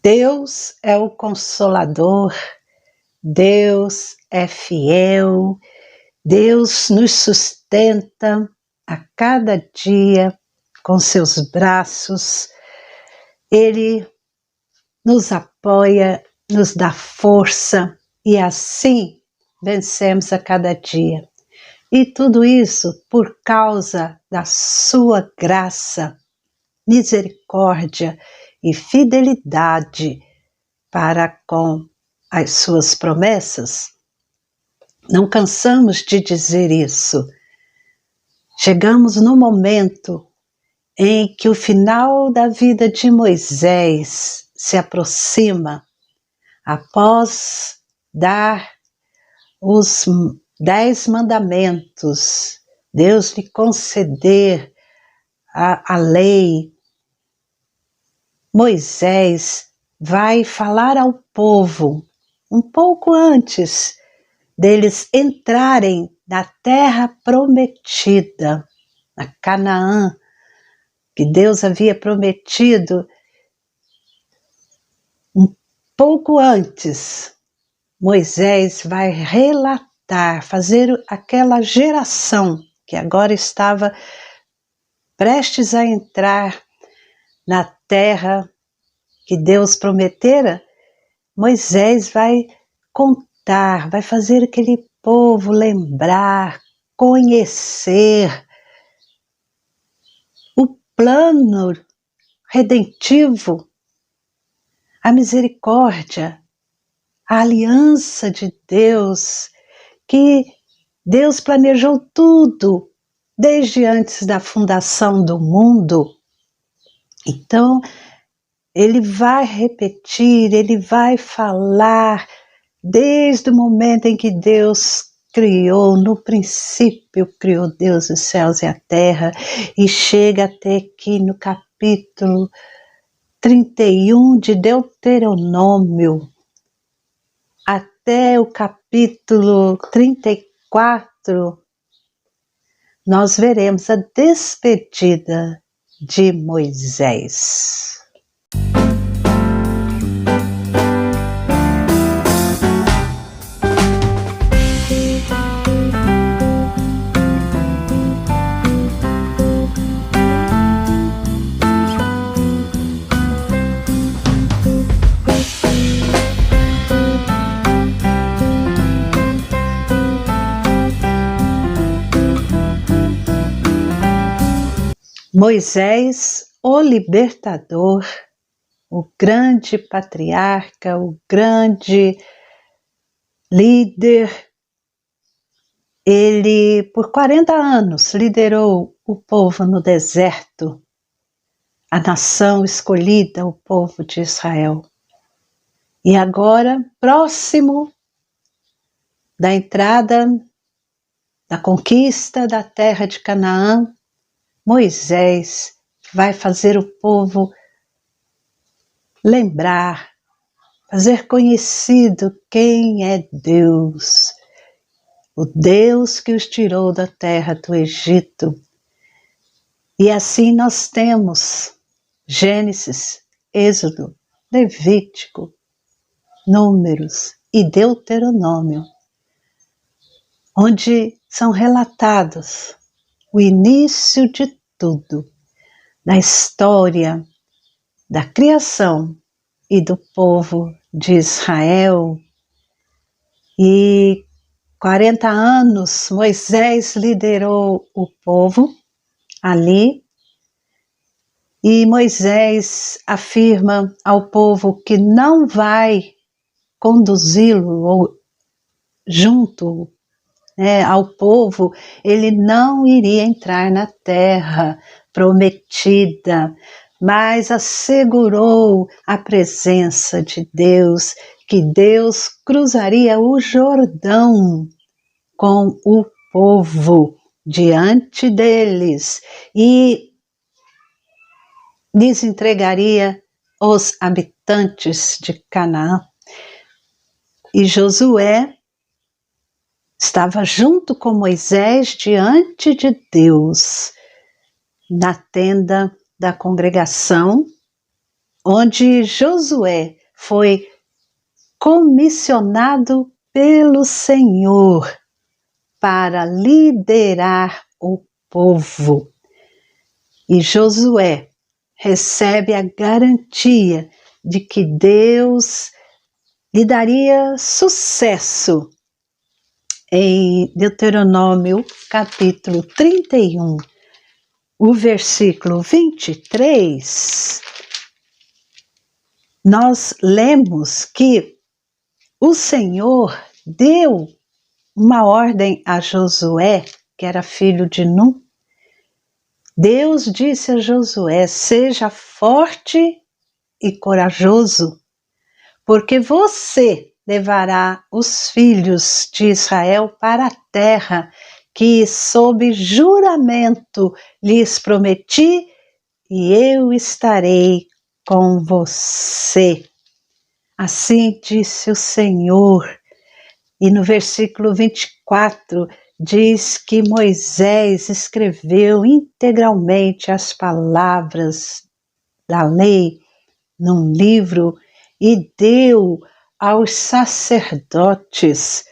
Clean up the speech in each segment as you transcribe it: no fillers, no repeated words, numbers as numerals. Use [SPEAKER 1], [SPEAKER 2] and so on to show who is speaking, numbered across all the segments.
[SPEAKER 1] Deus é o Consolador, Deus é fiel, Deus nos sustenta a cada dia com seus braços, Ele nos apoia, nos dá força e assim vencemos a cada dia. E tudo isso por causa da sua graça, misericórdia e fidelidade para com as suas promessas. Não cansamos de dizer isso. Chegamos no momento em que o final da vida de Moisés se aproxima, após dar os 10 mandamentos, Deus lhe conceder a lei. Moisés vai falar ao povo um pouco antes deles entrarem na terra prometida, na Canaã, que Deus havia prometido. Um pouco antes, Moisés vai relatar, fazer aquela geração que agora estava prestes a entrar na terra que Deus prometera. Moisés vai contar, vai fazer aquele povo lembrar, conhecer o plano redentivo, a misericórdia, a aliança de Deus, que Deus planejou tudo desde antes da fundação do mundo. Então, ele vai repetir, ele vai falar desde o momento em que Deus criou, no princípio criou Deus os céus e a terra, e chega até aqui no capítulo 31 de Deuteronômio, até o capítulo 34, nós veremos a despedida de Moisés. Moisés, o libertador, o grande patriarca, o grande líder, ele por 40 anos liderou o povo no deserto, a nação escolhida, o povo de Israel. E agora, próximo da entrada, da conquista da terra de Canaã, Moisés vai fazer o povo lembrar, fazer conhecido quem é Deus, o Deus que os tirou da terra do Egito. E assim nós temos Gênesis, Êxodo, Levítico, Números e Deuteronômio, onde são relatados o início de tudo, da história, da criação e do povo de Israel. E 40 anos Moisés liderou o povo ali, e Moisés afirma ao povo que não vai conduzi-lo junto ao povo, ele não iria entrar na terra prometida, mas assegurou a presença de Deus, que Deus cruzaria o Jordão com o povo diante deles e lhes entregaria os habitantes de Canaã. E Josué estava junto com Moisés diante de Deus, na tenda da congregação, onde Josué foi comissionado pelo Senhor para liderar o povo. E Josué recebe a garantia de que Deus lhe daria sucesso. Em Deuteronômio capítulo 31, o versículo 23, nós lemos que o Senhor deu uma ordem a Josué, que era filho de Num. Deus disse a Josué: seja forte e corajoso, porque você levará os filhos de Israel para a terra que, sob juramento, lhes prometi, e eu estarei com você. Assim disse o Senhor. E no versículo 24 diz que Moisés escreveu integralmente as palavras da lei num livro e deu aos sacerdotes,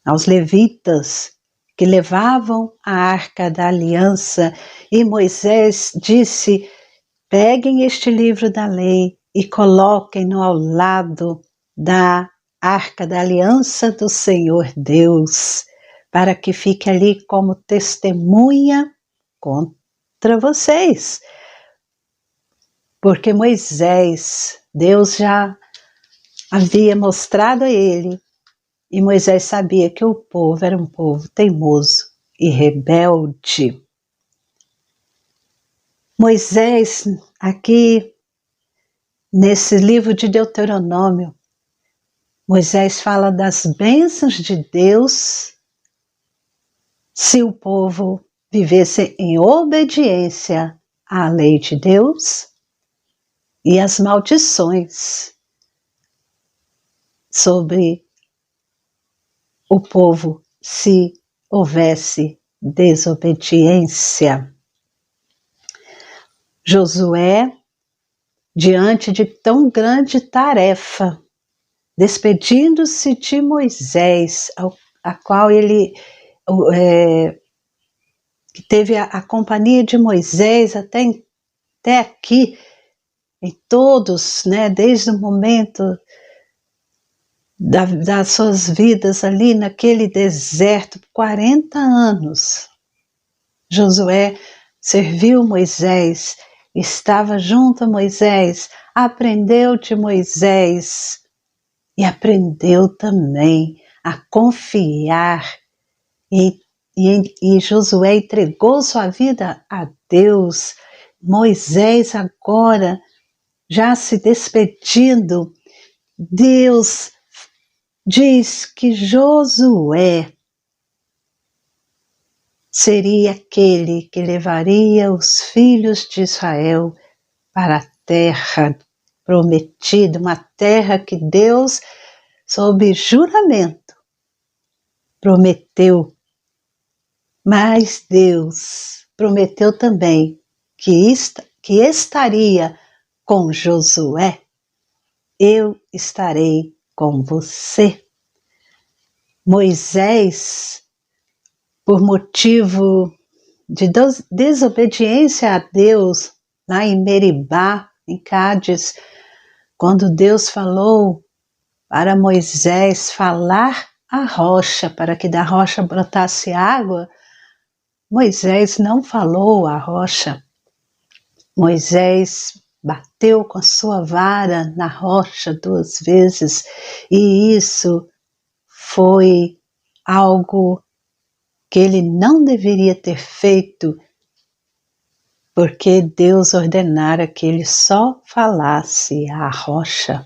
[SPEAKER 1] aos levitas, que levavam a arca da aliança. E Moisés disse: peguem este livro da lei e coloquem-no ao lado da arca da aliança do Senhor Deus, para que fique ali como testemunha contra vocês. Porque Moisés, Deus já havia mostrado a ele, e Moisés sabia que o povo era um povo teimoso e rebelde. Moisés, aqui nesse livro de Deuteronômio, Moisés fala das bênçãos de Deus se o povo vivesse em obediência à lei de Deus, e as maldições sobre o povo se houvesse desobediência. Josué, diante de tão grande tarefa, despedindo-se de Moisés, a qual ele que teve a companhia de Moisés até aqui, em todos, né, desde o momento das suas vidas ali naquele deserto, 40 anos. Josué serviu Moisés, estava junto a Moisés, aprendeu de Moisés e aprendeu também a confiar. E Josué entregou sua vida a Deus. Moisés agora, já se despedindo, Deus diz que Josué seria aquele que levaria os filhos de Israel para a terra prometida, uma terra que Deus, sob juramento, prometeu. Mas Deus prometeu também que estaria com Josué. Eu estarei com você. Moisés, por motivo de desobediência a Deus, lá em Meribá, em Cádiz, quando Deus falou para Moisés falar a rocha, para que da rocha brotasse água, Moisés não falou à rocha. Moisés bateu com a sua vara na rocha 2 vezes, e isso foi algo que ele não deveria ter feito, porque Deus ordenara que ele só falasse à rocha.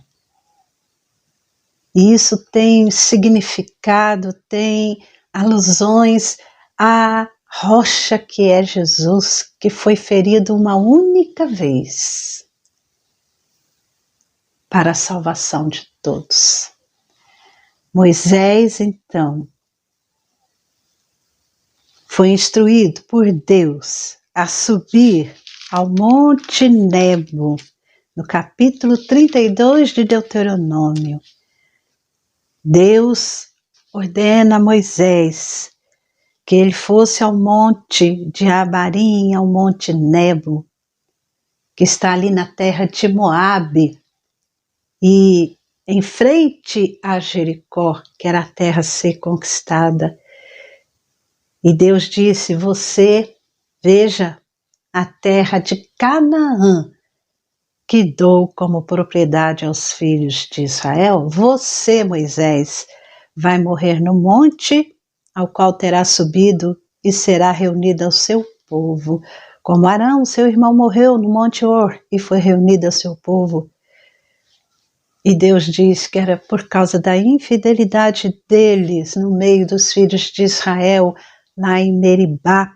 [SPEAKER 1] E isso tem significado, tem alusões à rocha que é Jesus, que foi ferido uma única vez para a salvação de todos. Moisés, então, foi instruído por Deus a subir ao Monte Nebo no capítulo 32 de Deuteronômio, Deus ordena a Moisés que ele fosse ao monte de Abarim, ao monte Nebo, que está ali na terra de Moabe, e em frente a Jericó, que era a terra a ser conquistada. E Deus disse: você veja a terra de Canaã, que dou como propriedade aos filhos de Israel. Você, Moisés, vai morrer no monte ao qual terá subido e será reunido ao seu povo. Como Arão, seu irmão, morreu no monte Hor e foi reunido ao seu povo. E Deus diz que era por causa da infidelidade deles no meio dos filhos de Israel, lá em Meribá,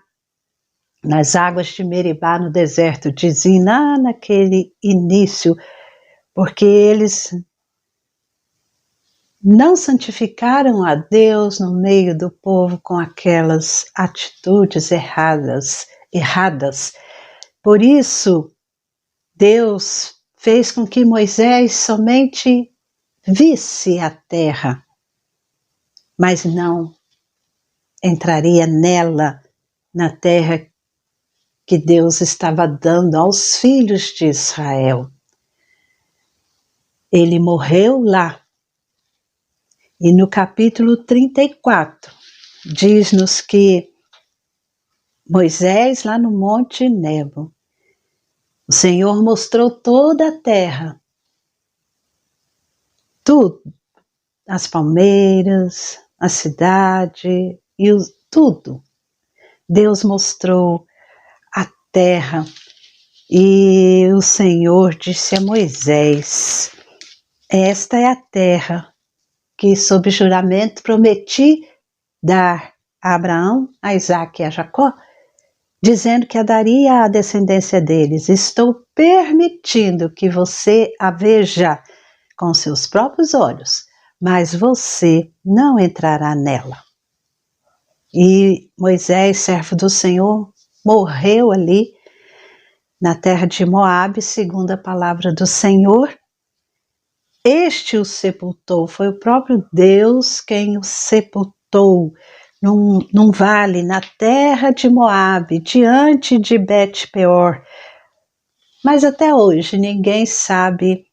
[SPEAKER 1] nas águas de Meribá, no deserto de Ziná, naquele início, porque eles não santificaram a Deus no meio do povo com aquelas atitudes erradas. Por isso, Deus fez com que Moisés somente visse a terra, mas não entraria nela, na terra que Deus estava dando aos filhos de Israel. Ele morreu lá. E no capítulo 34, diz-nos que Moisés, lá no monte Nebo, o Senhor mostrou toda a terra, tudo, as palmeiras, a cidade e tudo. Deus mostrou a terra e o Senhor disse a Moisés: esta é a terra que sob juramento prometi dar a Abraão, a Isaque e a Jacó, dizendo que a daria à descendência deles. Estou permitindo que você a veja com seus próprios olhos, mas você não entrará nela. E Moisés, servo do Senhor, morreu ali na terra de Moabe, segundo a palavra do Senhor. Este o sepultou, foi o próprio Deus quem o sepultou num vale na terra de Moabe, diante de Bet-peor. Mas até hoje ninguém sabe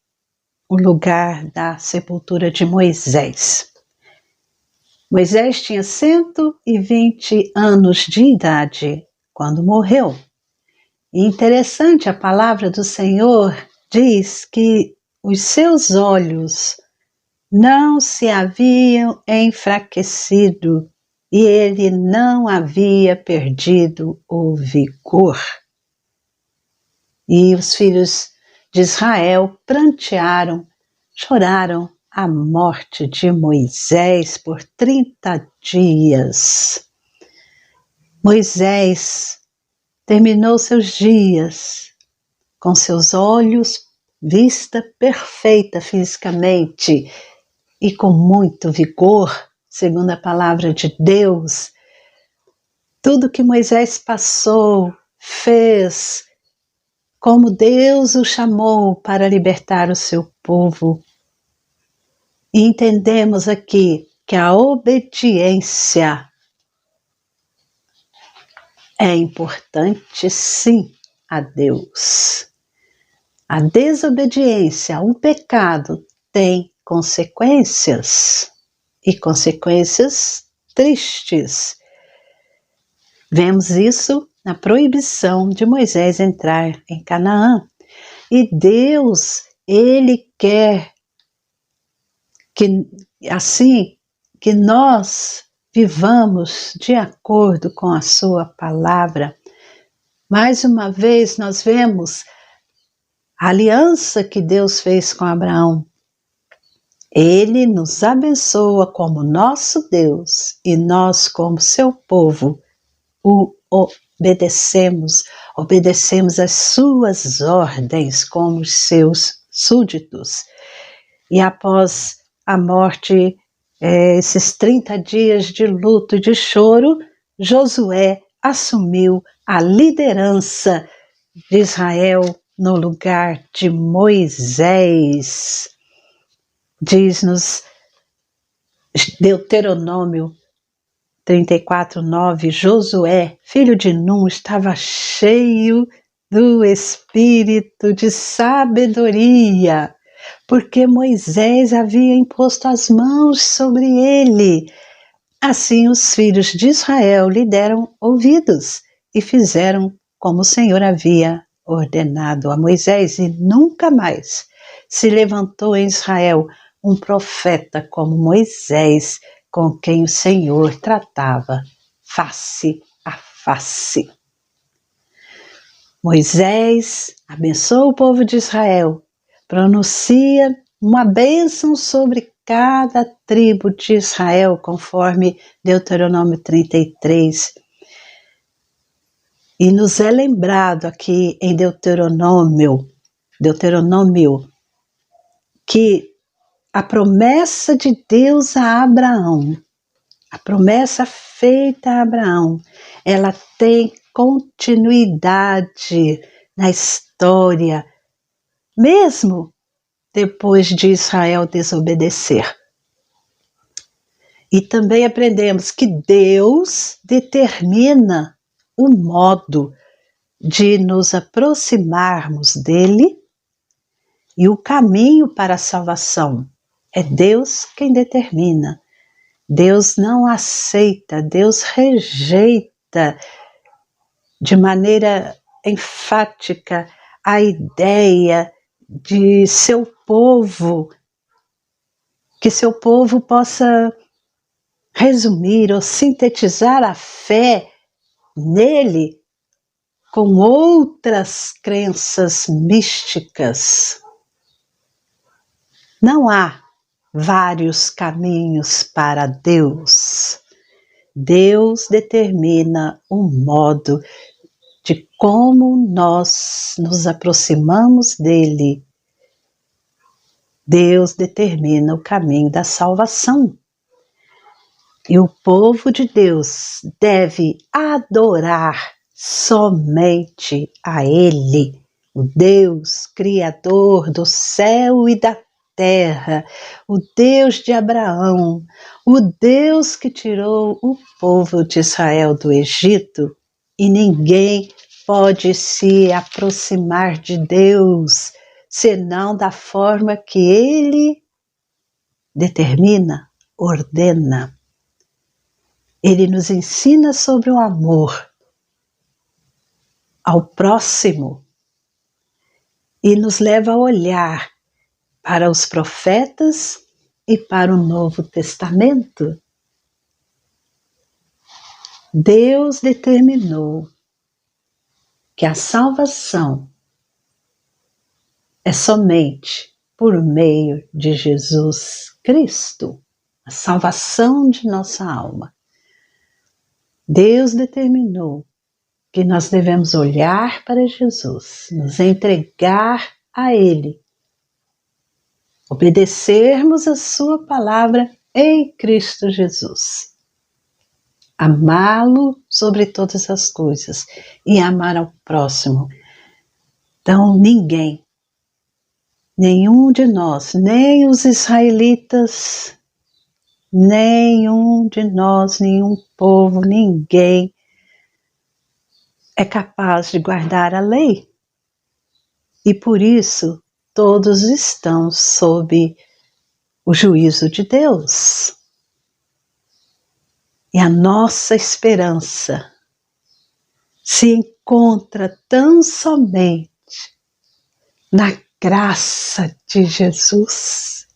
[SPEAKER 1] o lugar da sepultura de Moisés. Moisés tinha 120 anos de idade quando morreu. E interessante, a palavra do Senhor diz que os seus olhos não se haviam enfraquecido e ele não havia perdido o vigor. E os filhos de Israel prantearam, choraram a morte de Moisés por 30 dias. Moisés terminou seus dias com seus olhos, vista perfeita fisicamente e com muito vigor, segundo a palavra de Deus. Tudo que Moisés passou, fez, como Deus o chamou para libertar o seu povo. E entendemos aqui que a obediência é importante, sim, a Deus. A desobediência, o pecado, tem consequências, e consequências tristes. Vemos isso na proibição de Moisés entrar em Canaã. E Deus, Ele quer que, assim, que nós vivamos de acordo com a sua palavra. Mais uma vez nós vemos a aliança que Deus fez com Abraão. Ele nos abençoa como nosso Deus e nós, como seu povo, o obedecemos às suas ordens como os seus súditos. E após a morte, esses 30 dias de luto e de choro, Josué assumiu a liderança de Israel no lugar de Moisés. Diz-nos Deuteronômio 34:9, Josué, filho de Num, estava cheio do espírito de sabedoria, porque Moisés havia imposto as mãos sobre ele. Assim os filhos de Israel lhe deram ouvidos e fizeram como o Senhor havia ordenado a Moisés, e nunca mais se levantou em Israel um profeta como Moisés, com quem o Senhor tratava face a face. Moisés abençoa o povo de Israel, pronuncia uma bênção sobre cada tribo de Israel, conforme Deuteronômio 33. E nos é lembrado aqui em Deuteronômio, que a promessa de Deus a Abraão, a promessa feita a Abraão, ela tem continuidade na história, mesmo depois de Israel desobedecer. E também aprendemos que Deus determina o modo de nos aproximarmos dele e o caminho para a salvação. É Deus quem determina. Deus não aceita, Deus rejeita de maneira enfática a ideia de seu povo, que seu povo possa resumir ou sintetizar a fé nele com outras crenças místicas. Não há vários caminhos para Deus. Deus determina o modo de como nós nos aproximamos dele. Deus determina o caminho da salvação. E o povo de Deus deve adorar somente a Ele, o Deus Criador do céu e da terra, o Deus de Abraão, o Deus que tirou o povo de Israel do Egito, e ninguém pode se aproximar de Deus senão da forma que Ele determina, ordena. Ele nos ensina sobre o amor ao próximo e nos leva a olhar para os profetas e para o Novo Testamento. Deus determinou que a salvação é somente por meio de Jesus Cristo, a salvação de nossa alma. Deus determinou que nós devemos olhar para Jesus, nos entregar a Ele, obedecermos a sua palavra em Cristo Jesus, amá-lo sobre todas as coisas e amar ao próximo. Então nenhum de nós, nem os israelitas, nenhum de nós, nenhum povo, ninguém é capaz de guardar a lei. E por isso todos estão sob o juízo de Deus. E a nossa esperança se encontra tão somente na graça de Jesus,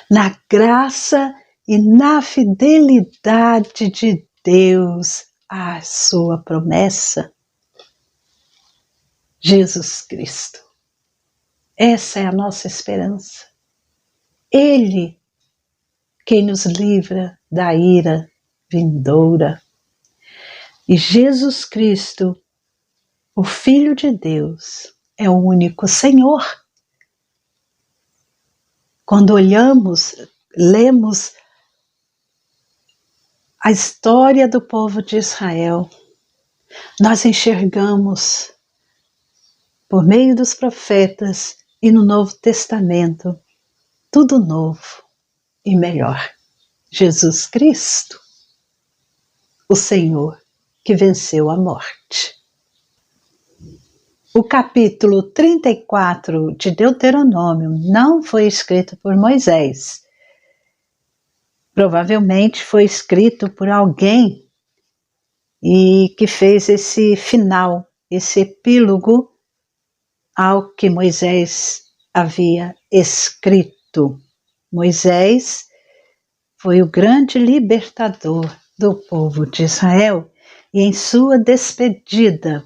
[SPEAKER 1] na graça e na fidelidade de Deus à sua promessa. Jesus Cristo. Essa é a nossa esperança. Ele quem nos livra da ira vindoura. E Jesus Cristo, o Filho de Deus, é o único Senhor. Quando lemos a história do povo de Israel, nós enxergamos por meio dos profetas e no Novo Testamento, tudo novo e melhor. Jesus Cristo, o Senhor que venceu a morte. O capítulo 34 de Deuteronômio não foi escrito por Moisés. Provavelmente foi escrito por alguém e que fez esse final, esse epílogo ao que Moisés havia escrito. Moisés foi o grande libertador do povo de Israel e em sua despedida,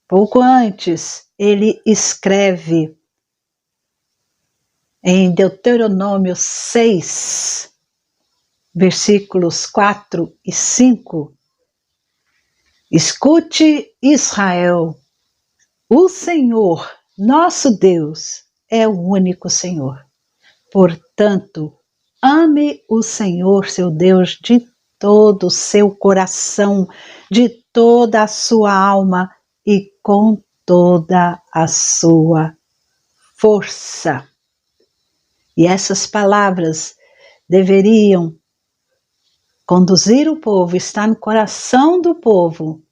[SPEAKER 1] pouco antes, ele escreve em Deuteronômio 6, versículos 4 e 5, escute, Israel, o Senhor, nosso Deus, é o único Senhor. Portanto, ame o Senhor, seu Deus, de todo o seu coração, de toda a sua alma e com toda a sua força. E essas palavras deveriam conduzir o povo, estar no coração do povo,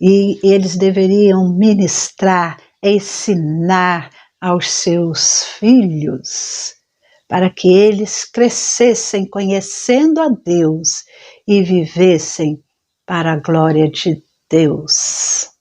[SPEAKER 1] e eles deveriam ministrar, ensinar aos seus filhos, para que eles crescessem conhecendo a Deus e vivessem para a glória de Deus.